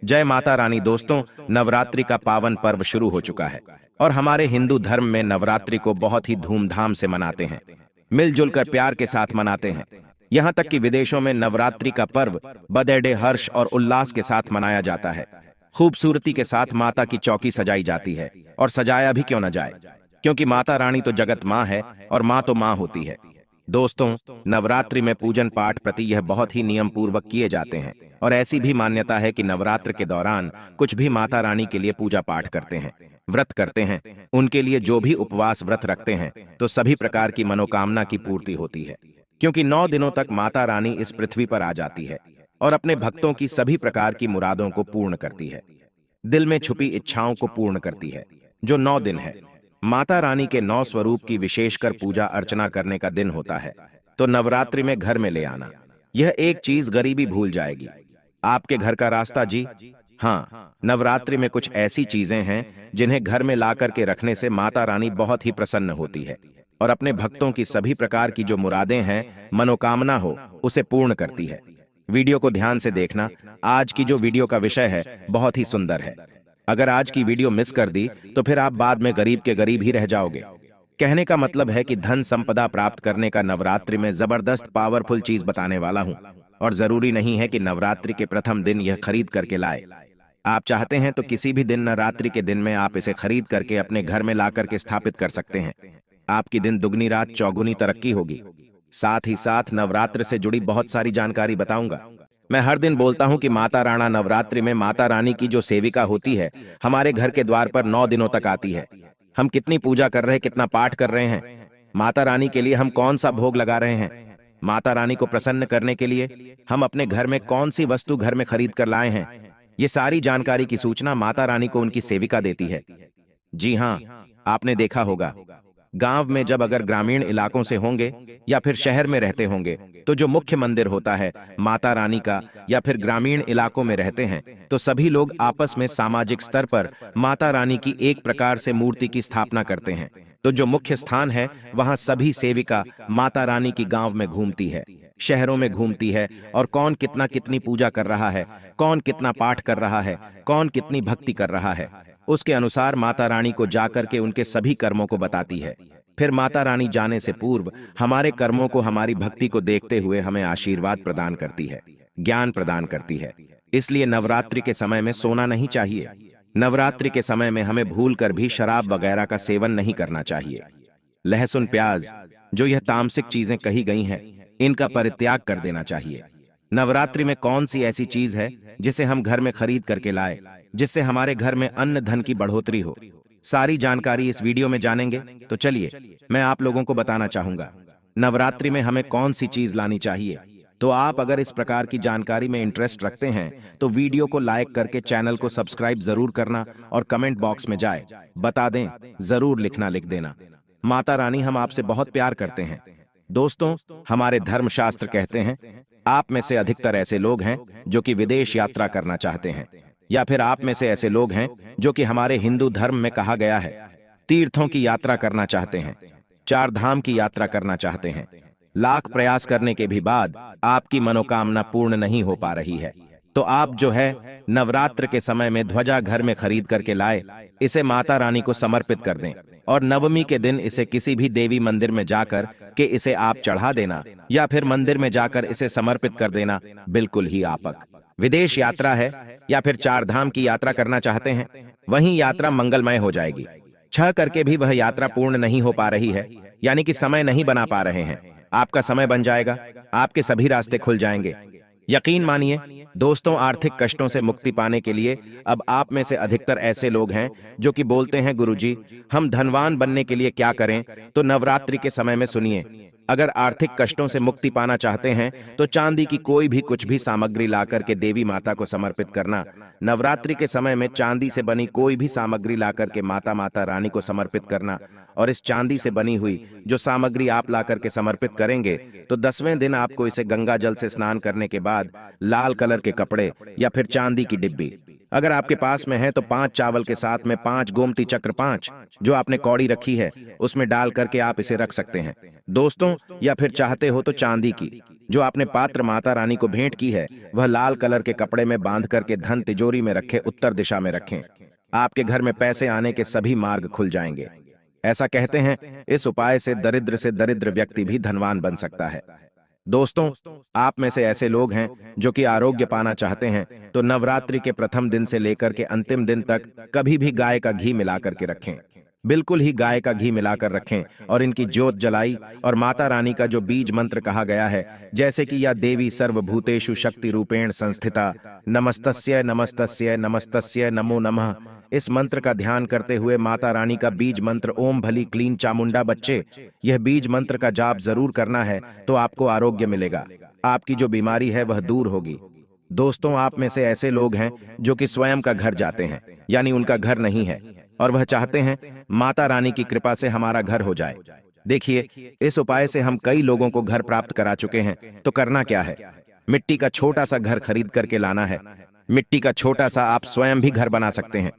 जय माता रानी। दोस्तों, नवरात्रि का पावन पर्व शुरू हो चुका है और हमारे हिंदू धर्म में नवरात्रि को बहुत ही धूमधाम से मनाते हैं, मिलजुल कर प्यार के साथ मनाते हैं। यहाँ तक कि विदेशों में नवरात्रि का पर्व बड़े हर्ष और उल्लास के साथ मनाया जाता है। खूबसूरती के साथ माता की चौकी सजाई जाती है, और सजाया भी क्यों न जाए, क्योंकि माता रानी तो जगत माँ है और माँ तो माँ होती है। दोस्तों, नवरात्रि में पूजन पाठ प्रति यह बहुत ही नियम पूर्वक किए जाते हैं, और ऐसी भी मान्यता है कि नवरात्र के दौरान कुछ भी माता रानी के लिए पूजा पाठ करते हैं, व्रत करते हैं, उनके लिए जो भी उपवास व्रत रखते हैं, तो सभी प्रकार की मनोकामना की पूर्ति होती है। क्योंकि 9 दिनों तक माता रानी इस पृथ्वी पर आ जाती है और अपने भक्तों की सभी प्रकार की मुरादों को पूर्ण करती है, दिल में छुपी इच्छाओं को पूर्ण करती है। जो 9 दिन है, माता रानी के 9 स्वरूप की विशेषकर पूजा अर्चना करने का दिन होता है, तो नवरात्रि में घर में ले आना। यह एक चीज गरीबी भूल जाएगी। आपके घर का रास्ता जी। हाँ, नवरात्रि में कुछ ऐसी चीजें हैं जिन्हें घर में ला करके रखने से माता रानी बहुत ही प्रसन्न होती है और अपने भक्तों की सभी प्रकार की जो मुरादें हैं, मनोकामना हो, उसे पूर्ण करती है। वीडियो को ध्यान से देखना। आज की जो वीडियो का विषय है बहुत ही सुंदर है। अगर आज की वीडियो मिस कर दी तो फिर आप बाद में गरीब के गरीब ही रह जाओगे। कहने का मतलब है कि धन संपदा प्राप्त करने का नवरात्रि में जबरदस्त पावरफुल चीज बताने वाला हूं, और जरूरी नहीं है कि नवरात्रि के प्रथम दिन यह खरीद करके लाए। आप चाहते हैं तो किसी भी दिन नवरात्रि के दिन में आप इसे खरीद करके अपने घर में ला करके स्थापित कर सकते हैं। आपकी दिन दुगनी रात चौगुनी तरक्की होगी। साथ ही साथ नवरात्र से जुड़ी बहुत सारी जानकारी बताऊंगा। मैं हर दिन बोलता हूं कि माता राणा नवरात्रि में माता रानी की जो सेविका होती है, हमारे घर के द्वार पर 9 दिनों तक आती है। हम कितनी पूजा कर रहे हैं, कितना पाठ कर रहे हैं, माता रानी के लिए हम कौन सा भोग लगा रहे हैं, माता रानी को प्रसन्न करने के लिए हम अपने घर में कौन सी वस्तु घर में खरीद कर लाए हैं, ये सारी जानकारी की सूचना माता रानी को उनकी सेविका देती है। जी हाँ, आपने देखा होगा, गांव में जब अगर ग्रामीण इलाकों से होंगे या फिर शहर में रहते होंगे, तो जो मुख्य मंदिर होता है माता रानी का, या फिर ग्रामीण इलाकों में रहते हैं तो सभी लोग आपस में सामाजिक स्तर पर माता रानी की एक प्रकार से मूर्ति की स्थापना करते हैं। तो जो मुख्य स्थान है वहां सभी सेविका माता रानी की गांव में घूमती है, शहरों में घूमती है, और कौन कितना कितनी पूजा कर रहा है, कौन कितना पाठ कर रहा है, कौन कितनी भक्ति कर रहा है, उसके अनुसार माता रानी को जाकर के उनके सभी कर्मों को बताती है। फिर माता रानी जाने से पूर्व हमारे कर्मों को, हमारी भक्ति को देखते हुए हमें आशीर्वाद प्रदान करती है, ज्ञान प्रदान करती है। इसलिए नवरात्रि के समय में सोना नहीं चाहिए। नवरात्रि के समय में हमें भूल कर भी शराब वगैरह का सेवन नहीं करना चाहिए। लहसुन, प्याज, जो यह तामसिक चीजें कही गई हैं, इनका परित्याग कर देना चाहिए। नवरात्रि में कौन सी ऐसी चीज है जिसे हम घर में खरीद करके लाए, जिससे हमारे घर में अन्न धन की बढ़ोतरी हो? सारी जानकारी इस वीडियो में जानेंगे। तो चलिए मैं आप लोगों को बताना चाहूंगा नवरात्रि में हमें कौन सी चीज लानी चाहिए। तो आप अगर इस प्रकार की जानकारी में इंटरेस्ट रखते हैं तो वीडियो को लाइक करके चैनल को सब्सक्राइब जरूर करना, और कमेंट बॉक्स में जाए बता दें, जरूर लिखना, लिख देना। माता रानी, हम आपसे बहुत प्यार करते हैं। दोस्तों, हमारे धर्मशास्त्र कहते हैं, आप में से अधिकतर ऐसे लोग हैं जो कि विदेश यात्रा करना चाहते हैं, या फिर आप में से ऐसे लोग हैं जो कि हमारे हिंदू धर्म में कहा गया है तीर्थों की यात्रा करना चाहते हैं, 4 धाम की यात्रा करना चाहते हैं। लाख प्रयास करने के भी बाद आपकी मनोकामना पूर्ण नहीं हो पा रही है, तो आप जो है नवरात्र के समय में ध्वजा घर में खरीद करके लाए, इसे माता रानी को समर्पित कर दें, और नवमी के दिन इसे किसी भी देवी मंदिर में जाकर के इसे आप चढ़ा देना, या फिर मंदिर में जाकर इसे समर्पित कर देना। बिल्कुल ही आपक विदेश यात्रा है या फिर 4 धाम की यात्रा करना चाहते हैं, वहीं यात्रा मंगलमय हो जाएगी। 6 करके भी वह यात्रा पूर्ण नहीं हो पा रही है, यानी कि समय नहीं बना पा रहे हैं, आपका समय बन जाएगा, आपके सभी रास्ते खुल जाएंगे। यकीन मानिए दोस्तों, आर्थिक कष्टों से मुक्ति पाने के लिए अब आप में से अधिकतर ऐसे लोग हैं जो कि बोलते हैं, गुरुजी हम धनवान बनने के लिए क्या करें? तो नवरात्रि के समय में सुनिए, अगर आर्थिक कष्टों से मुक्ति पाना चाहते हैं तो चांदी की कोई भी कुछ भी सामग्री लाकर के देवी माता को समर्पित करना। नवरात्रि के समय में चांदी से बनी कोई भी सामग्री लाकर के माता रानी को समर्पित करना, और इस चांदी से बनी हुई जो सामग्री आप लाकर के समर्पित करेंगे तो 10वें दिन आपको इसे गंगा जल से स्नान करने के बाद लाल कलर के कपड़े या फिर चांदी की डिब्बी, अगर आपके पास में है तो 5 चावल के साथ में 5 गोमती चक्र 5 जो आपने कौड़ी रखी है उसमें डाल करके आप इसे रख सकते हैं दोस्तों। या फिर चाहते हो तो चांदी की जो आपने पात्र माता रानी को भेंट की है वह लाल कलर के कपड़े में बांध करके धन तिजोरी में रखे उत्तर दिशा में रखें। आपके घर में पैसे आने के सभी मार्ग खुल जाएंगे। ऐसा कहते हैं इस उपाय से दरिद्र व्यक्ति भी धनवान बन सकता है। दोस्तों, आप में से ऐसे लोग हैं जो कि आरोग्य पाना चाहते हैं तो नवरात्रि के प्रथम दिन से लेकर के अंतिम दिन तक कभी भी गाय का घी मिलाकर के रखें। बिल्कुल ही गाय का घी मिलाकर रखें और इनकी ज्योत जलाई और माता रानी का जो बीज मंत्र कहा गया है, जैसे कि या देवी सर्वभूतेषु शक्ति रूपेण संस्थिता नमस्तस्यै नमस्तस्यै नमस्तस्यै नमो नमः, इस मंत्र का ध्यान करते हुए माता रानी का बीज मंत्र ओम भली क्लीन चामुंडा बच्चे, यह बीज मंत्र का जाप जरूर करना है तो आपको आरोग्य मिलेगा, आपकी जो बीमारी है वह दूर होगी। दोस्तों, आप में से ऐसे लोग हैं जो कि स्वयं का घर जाते हैं, यानी उनका घर नहीं है और वह चाहते हैं माता रानी की कृपा से हमारा घर हो जाए। देखिए, इस उपाय से हम कई लोगों को घर प्राप्त करा चुके हैं। तो करना क्या है, मिट्टी का छोटा सा घर खरीद करके लाना है। मिट्टी का छोटा सा आप स्वयं भी घर बना सकते हैं।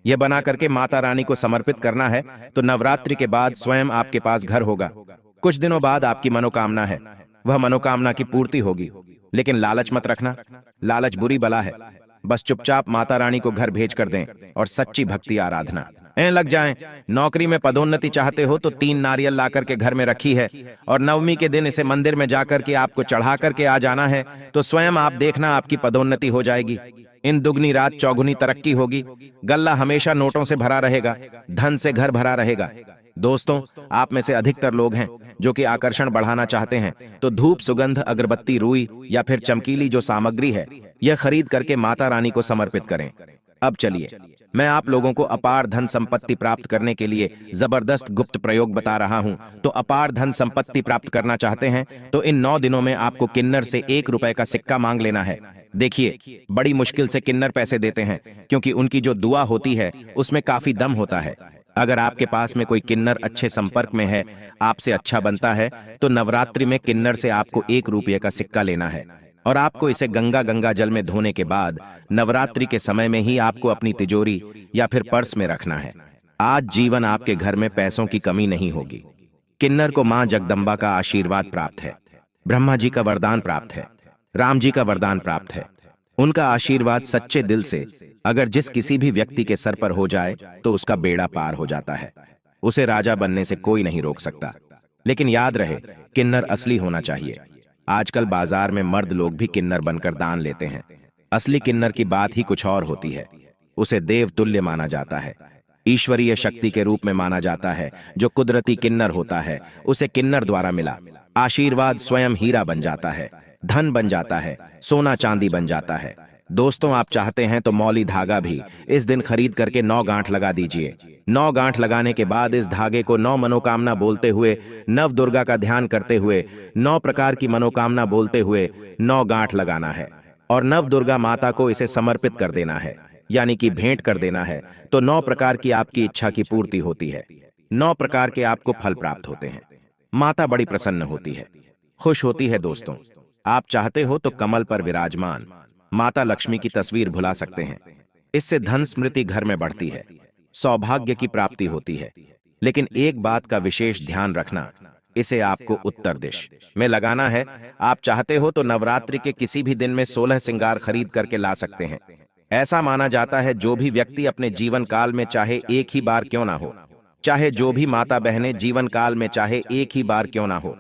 यह बना करके माता रानी को समर्पित करना है तो नवरात्रि के बाद स्वयं आपके पास घर होगा। कुछ दिनों बाद आपकी मनोकामना है वह मनोकामना की पूर्ति होगी। लेकिन लालच मत रखना, लालच बुरी बला है। बस चुपचाप माता रानी को घर भेज कर दें और सच्ची भक्ति आराधना लग जाएं। नौकरी में पदोन्नति चाहते हो तो 3 नारियल ला करके घर में रखी है और नवमी के दिन इसे मंदिर में जाकर के आपको चढ़ा करके आ जाना है तो स्वयं आप देखना आपकी पदोन्नति हो जाएगी। इन दुगनी रात चौगुनी तरक्की होगी। गल्ला हमेशा नोटों से भरा रहेगा, धन से घर भरा रहेगा। दोस्तों, आप में से अधिकतर लोग हैं जो कि आकर्षण बढ़ाना चाहते हैं तो धूप, सुगंध, अगरबत्ती, रुई या फिर चमकीली जो सामग्री है यह खरीद करके माता रानी को समर्पित करें। अब चलिए, मैं आप लोगों को अपार धन संपत्ति प्राप्त करने के लिए जबरदस्त गुप्त प्रयोग बता रहा हूं। तो अपार धन संपत्ति प्राप्त करना चाहते हैं तो इन 9 दिनों में आपको किन्नर से 1 रुपए का सिक्का मांग लेना है। देखिए, बड़ी मुश्किल से किन्नर पैसे देते हैं क्योंकि उनकी जो दुआ होती है उसमें काफी दम होता है। अगर आपके पास में कोई किन्नर अच्छे संपर्क में है, आपसे अच्छा बनता है, तो नवरात्रि में किन्नर से आपको 1 रुपये का सिक्का लेना है और आपको इसे गंगा जल में धोने के बाद नवरात्रि के समय में ही आपको अपनी तिजोरी या फिर पर्स में रखना है। आज जीवन आपके घर में पैसों की कमी नहीं होगी। किन्नर को मां जगदम्बा का आशीर्वाद प्राप्त है, ब्रह्मा जी का वरदान प्राप्त है, राम जी का वरदान प्राप्त है। उनका आशीर्वाद सच्चे दिल से अगर जिस किसी भी व्यक्ति के सर पर हो जाए तो उसका बेड़ा पार हो जाता है। उसे राजा बनने से कोई नहीं रोक सकता। लेकिन याद रहे, किन्नर असली होना चाहिए। आजकल बाजार में मर्द लोग भी किन्नर बनकर दान लेते हैं। असली किन्नर की बात ही कुछ और होती है। उसे देव तुल्य माना जाता है, ईश्वरीय शक्ति के रूप में माना जाता है। जो कुदरती किन्नर होता है उसे किन्नर द्वारा मिला आशीर्वाद स्वयं हीरा बन जाता है, धन बन जाता है, सोना चांदी बन जाता है। दोस्तों, आप चाहते हैं तो मौली धागा भी इस दिन खरीद करके 9 गांठ लगा दीजिए। 9 गांठ लगाने के बाद इस धागे को 9 मनोकामना बोलते हुए, नव दुर्गा का ध्यान करते हुए, 9 प्रकार की मनोकामना बोलते हुए 9 गांठ लगाना है और नव दुर्गा माता को इसे समर्पित कर देना है, यानी कि भेंट कर देना है। तो 9 प्रकार की आपकी इच्छा की पूर्ति होती है, 9 प्रकार के आपको फल प्राप्त होते हैं। माता बड़ी प्रसन्न होती है, खुश होती है। दोस्तों, आप चाहते हो तो कमल पर विराजमान माता लक्ष्मी की तस्वीर भुला सकते हैं। इससे धन स्मृति घर में बढ़ती है, सौभाग्य की प्राप्ति होती है। लेकिन एक बात का विशेष ध्यान रखना, इसे आपको उत्तर दिश में लगाना है। आप चाहते हो तो नवरात्रि के किसी भी दिन में 16 श्रृंगार खरीद करके ला सकते हैं। ऐसा माना जाता है जो भी व्यक्ति अपने जीवन काल में चाहे एक ही बार क्यों ना हो, चाहे जो भी माता बहनें जीवन काल में चाहे एक ही बार क्यों ना हो,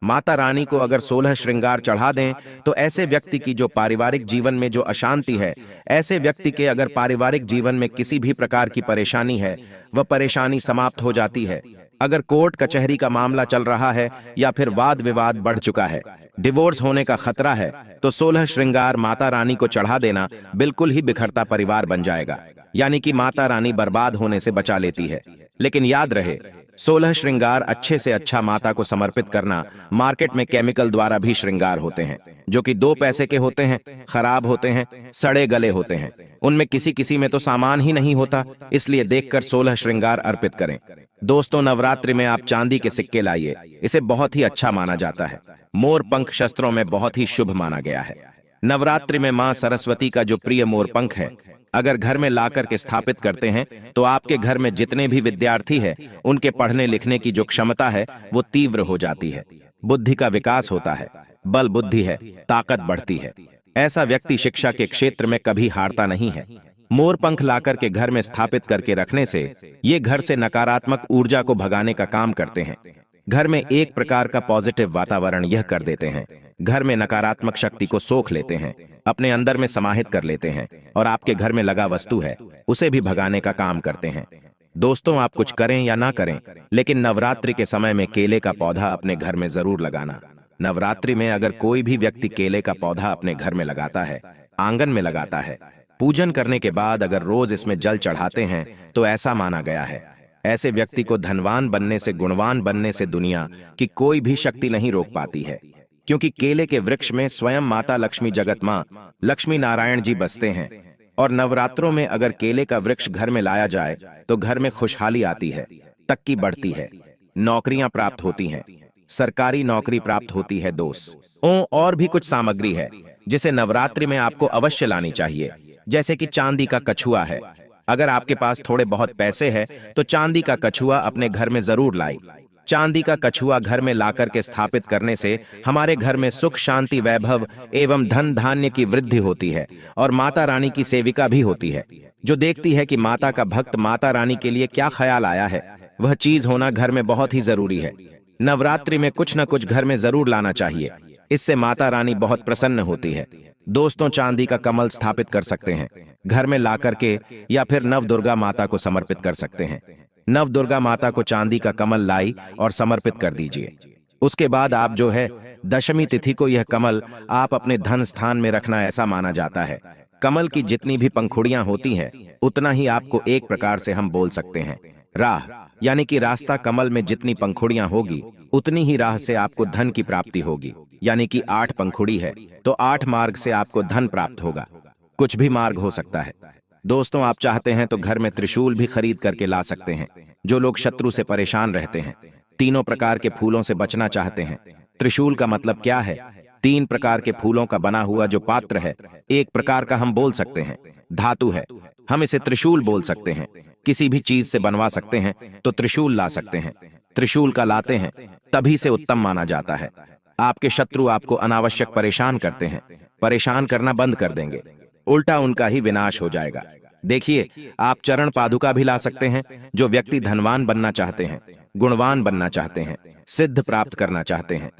माता रानी को अगर 16 श्रृंगार चढ़ा दें तो ऐसे व्यक्ति की जो पारिवारिक जीवन में जो अशांति है, ऐसे व्यक्ति के अगर पारिवारिक जीवन में किसी भी प्रकार की परेशानी है, वह परेशानी समाप्त हो जाती है। अगर कोर्ट कचहरी का मामला चल रहा है या फिर वाद विवाद बढ़ चुका है, डिवोर्स होने का खतरा है, तो 16 श्रृंगार माता रानी को चढ़ा देना बिल्कुल ही बिखरता परिवार बन जाएगा। यानी कि माता रानी बर्बाद होने से बचा लेती है। लेकिन याद रहे, 16 श्रृंगार अच्छे से अच्छा माता को समर्पित करना। मार्केट में केमिकल द्वारा भी श्रृंगार होते हैं जो कि 2 पैसे के होते हैं, खराब होते हैं, सड़े गले होते हैं। उनमें किसी किसी में तो सामान ही नहीं होता, इसलिए देखकर 16 श्रृंगार अर्पित करें। दोस्तों, नवरात्रि में आप चांदी के सिक्के लाइए, इसे बहुत ही अच्छा माना जाता है। मोर पंख शस्त्रों में बहुत ही शुभ माना गया है। नवरात्रि में मां सरस्वती का जो प्रिय मोर पंख है, अगर घर में लाकर के स्थापित करते हैं तो आपके घर में जितने भी विद्यार्थी हैं, उनके पढ़ने लिखने की जो क्षमता है वो तीव्र हो जाती है, बुद्धि का विकास होता है, बल बुद्धि है, ताकत बढ़ती है। ऐसा व्यक्ति शिक्षा के क्षेत्र में कभी हारता नहीं है। मोर पंख लाकर के घर में स्थापित करके रखने से ये घर से नकारात्मक ऊर्जा को भगाने का काम करते हैं। घर में एक प्रकार का पॉजिटिव वातावरण यह कर देते हैं। घर में नकारात्मक शक्ति को सोख लेते हैं, अपने अंदर में समाहित कर लेते हैं और आपके घर में लगा वस्तु है उसे भी भगाने का काम करते हैं। दोस्तों, आप कुछ करें या ना करें, लेकिन नवरात्रि के समय में केले का पौधा अपने घर में जरूर लगाना। नवरात्रि में अगर कोई भी व्यक्ति केले का पौधा अपने घर में लगाता है, आंगन में लगाता है, पूजन करने के बाद अगर रोज इसमें जल चढ़ाते हैं तो ऐसा माना गया है, ऐसे व्यक्ति को धनवान बनने से, गुणवान बनने से दुनिया की कोई भी शक्ति नहीं रोक पाती है। क्योंकि केले के वृक्ष में स्वयं माता लक्ष्मी, जगत मां लक्ष्मी नारायण जी बसते हैं। और नवरात्रों में अगर केले का वृक्ष घर में लाया जाए तो घर में खुशहाली आती है, तरक्की बढ़ती है, नौकरियां प्राप्त होती हैं, सरकारी नौकरी प्राप्त होती है। दोस्तों, और भी कुछ सामग्री है जिसे नवरात्रि में आपको अवश्य लानी चाहिए, जैसे कि चांदी का कछुआ है। अगर आपके पास थोड़े बहुत पैसे हैं तो चांदी का कछुआ अपने घर में जरूर लाई। चांदी का कछुआ घर में लाकर के स्थापित करने से हमारे घर में सुख, शांति, वैभव एवं धन धान्य की वृद्धि होती है और माता रानी की सेविका भी होती है, जो देखती है कि माता का भक्त माता रानी के लिए क्या ख्याल आया है। वह चीज होना घर में बहुत ही जरूरी है। नवरात्रि में कुछ न कुछ घर में जरूर लाना चाहिए, इससे माता रानी बहुत प्रसन्न होती है। दोस्तों, चांदी का कमल स्थापित कर सकते हैं घर में ला करके, या फिर नव दुर्गा माता को समर्पित कर सकते हैं। नव दुर्गा माता को चांदी का कमल लाई और समर्पित कर दीजिए। उसके बाद आप जो है दशमी तिथि को यह कमल आप अपने धन स्थान में रखना, ऐसा माना जाता है। कमल की जितनी भी पंखुड़ियां होती हैं उतना ही आपको एक प्रकार से हम बोल सकते हैं राह, यानी कि रास्ता। कमल में जितनी पंखुड़ियां होगी उतनी ही राह से आपको धन की प्राप्ति होगी, यानी कि 8 पंखुड़ी है तो 8 मार्ग से आपको धन प्राप्त होगा। कुछ भी मार्ग हो सकता है। दोस्तों, आप चाहते हैं तो घर में त्रिशूल भी खरीद करके ला सकते हैं। जो लोग शत्रु से परेशान रहते हैं, तीनों प्रकार के फूलों से बचना चाहते हैं। त्रिशूल का मतलब क्या है? 3 प्रकार के फूलों का बना हुआ जो पात्र है, एक प्रकार का हम बोल सकते हैं धातु है, हम इसे त्रिशूल बोल सकते हैं। किसी भी चीज से बनवा सकते हैं तो त्रिशूल ला सकते हैं। त्रिशूल का लाते हैं तभी से उत्तम माना जाता है। आपके शत्रु आपको अनावश्यक परेशान करते हैं, परेशान करना बंद कर देंगे, उल्टा उनका ही विनाश हो जाएगा। देखिए, आप चरण पादुका भी ला सकते हैं। जो व्यक्ति धनवान बनना चाहते हैं, गुणवान बनना चाहते हैं, सिद्ध प्राप्त करना चाहते हैं,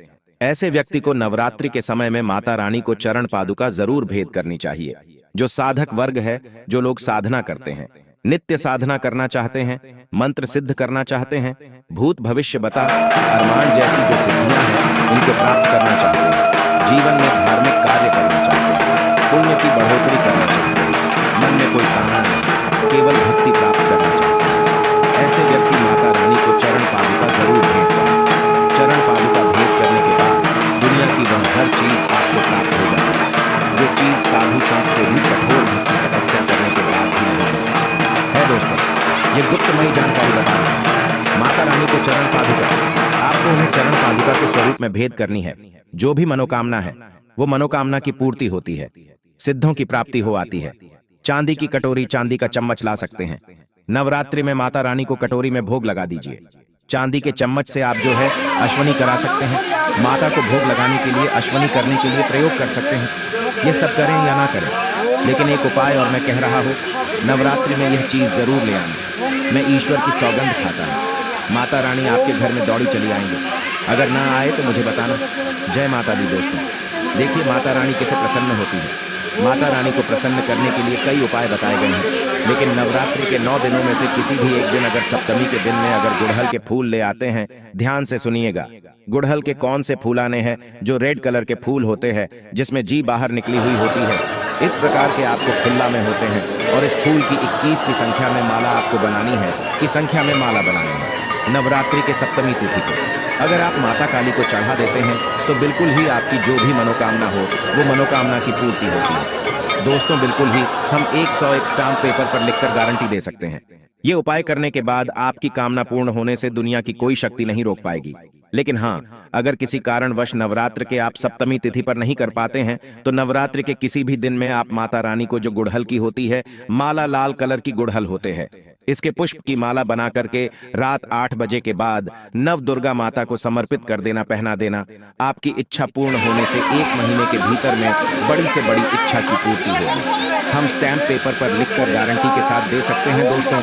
ऐसे व्यक्ति को नवरात्रि के समय में माता रानी को चरण पादुका जरूर भेंट करनी चाहिए। जो साधक वर्ग है, जो लोग साधना करते हैं, नित्य साधना करना चाहते हैं, मंत्र सिद्ध करना चाहते हैं, भूत भविष्य बता अरमान जैसी जो सिद्धियां हैं उनको प्राप्त करना चाहते हैं, जीवन में धार्मिक कार्य करना चाहते हैं, पुण्य की बढ़ोतरी करना चाहते हैं, मन में कोई कामना नहीं, केवल भक्ति प्राप्त करना चाहते हैं, ऐसे व्यक्ति माता रानी को चरण पादुका जरूर भेंट करें। चरण पादुका भेंट करने के बाद दुनिया की वह हर चीज आपको प्राप्त हो जाती है, जो चीज साधु संत को भी कठोर भक्ति तपस्या करने के बाद भी नहीं मिलती है। दोस्तों, ये गुप्तमयी जानकारी बता रहे हैं। माता रानी को चरण पादुका, आपको उन्हें चरण पादुका के स्वरूप में भेंट करनी है। जो भी मनोकामना है वो मनोकामना की पूर्ति होती है, सिद्धों की प्राप्ति हो आती है। चांदी की कटोरी, चांदी का चम्मच ला सकते हैं। नवरात्रि में माता रानी को कटोरी में भोग लगा दीजिए। चांदी के चम्मच से आप जो है अश्वनी करा सकते हैं। माता को भोग लगाने के लिए, अश्वनी करने के लिए प्रयोग कर सकते हैं। ये सब करें या ना करें, लेकिन एक उपाय और मैं कह रहा हूँ, नवरात्रि में यह चीज जरूर ले आएंगे। मैं ईश्वर की सौगंध खाता हूँ, माता रानी आपके घर में दौड़ी चली आएंगे। अगर ना आए तो मुझे बताना। जय माता दी। दोस्तों, देखिए माता रानी कैसे प्रसन्न होती है। माता रानी को प्रसन्न करने के लिए कई उपाय बताए गए हैं, लेकिन नवरात्रि के 9 दिनों में से किसी भी एक दिन, अगर सप्तमी के दिन में अगर गुड़हल के फूल ले आते हैं, ध्यान से सुनिएगा। गुड़हल के कौन से फूल आने हैं? जो रेड कलर के फूल होते हैं, जिसमें जी बाहर निकली हुई होती है, इस प्रकार के आपको खुल्ला में होते हैं। और इस फूल की 21 की संख्या में माला आपको बनानी है, की संख्या में माला बनानी है। नवरात्रि के सप्तमी तिथि को अगर आप माता काली को चढ़ा देते हैं तो बिल्कुल ही आपकी जो भी मनोकामना हो वो मनोकामना की पूर्ति होती है। दोस्तों, बिल्कुल ही हम 101 स्टाम्प पेपर पर लिखकर गारंटी दे सकते हैं। ये उपाय करने के बाद आपकी कामना पूर्ण होने से दुनिया की कोई शक्ति नहीं रोक पाएगी। लेकिन हाँ, अगर किसी कारणवश नवरात्र के आप सप्तमी तिथि पर नहीं कर पाते हैं तो नवरात्र के किसी भी दिन में आप माता रानी को, जो गुड़हल की होती है, माला लाल कलर की गुड़हल होते हैं, इसके पुष्प की माला बना करके रात 8 बजे के बाद नव दुर्गा माता को समर्पित कर देना, पहना देना। आपकी इच्छा पूर्ण होने से 1 महीने के भीतर में बड़ी से बड़ी इच्छा की पूर्ति होगी। हम स्टैंप पेपर पर लिखकर गारंटी के साथ दे सकते हैं दोस्तों,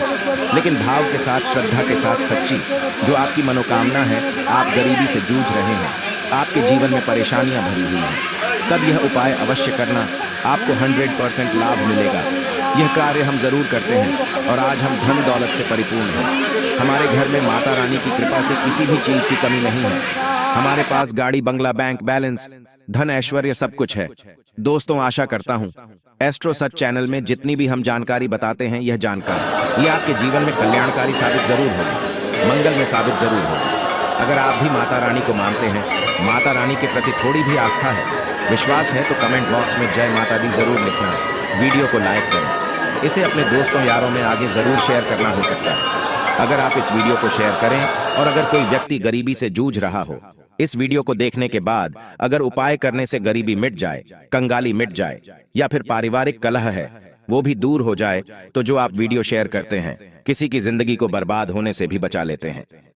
लेकिन भाव के साथ, श्रद्धा के साथ, सच्ची जो आपकी मनोकामना है, आप गरीबी से जूझ रहे हैं, आपके जीवन में परेशानियां भरी हुई हैं, तब यह उपाय अवश्य करना, आपको 100% लाभ मिलेगा। यह कार्य हम जरूर करते हैं और आज हम धन दौलत से परिपूर्ण हैं। हमारे घर में माता रानी की कृपा से किसी भी चीज की कमी नहीं है। हमारे पास गाड़ी, बंगला, बैंक बैलेंस, धन, ऐश्वर्य सब कुछ है। दोस्तों, आशा करता हूं एस्ट्रो सच चैनल में जितनी भी हम जानकारी बताते हैं, यह जानकारी ये आपके जीवन में कल्याणकारी साबित जरूर होगी, मंगल में साबित जरूर होगी। अगर आप भी माता रानी को मानते हैं, माता रानी के प्रति थोड़ी भी आस्था है, विश्वास है, तो कमेंट बॉक्स में जय माता दी जरूर लिखना। वीडियो को लाइक करें, इसे अपने दोस्तों यारों में आगे जरूर शेयर करना हो सकता है। अगर आप इस वीडियो को शेयर करें और अगर कोई व्यक्ति गरीबी से जूझ रहा हो, इस वीडियो को देखने के बाद अगर उपाय करने से गरीबी मिट जाए, कंगाली मिट जाए या फिर पारिवारिक कलह है वो भी दूर हो जाए, तो जो आप वीडियो शेयर करते हैं किसी की जिंदगी को बर्बाद होने से भी बचा लेते हैं।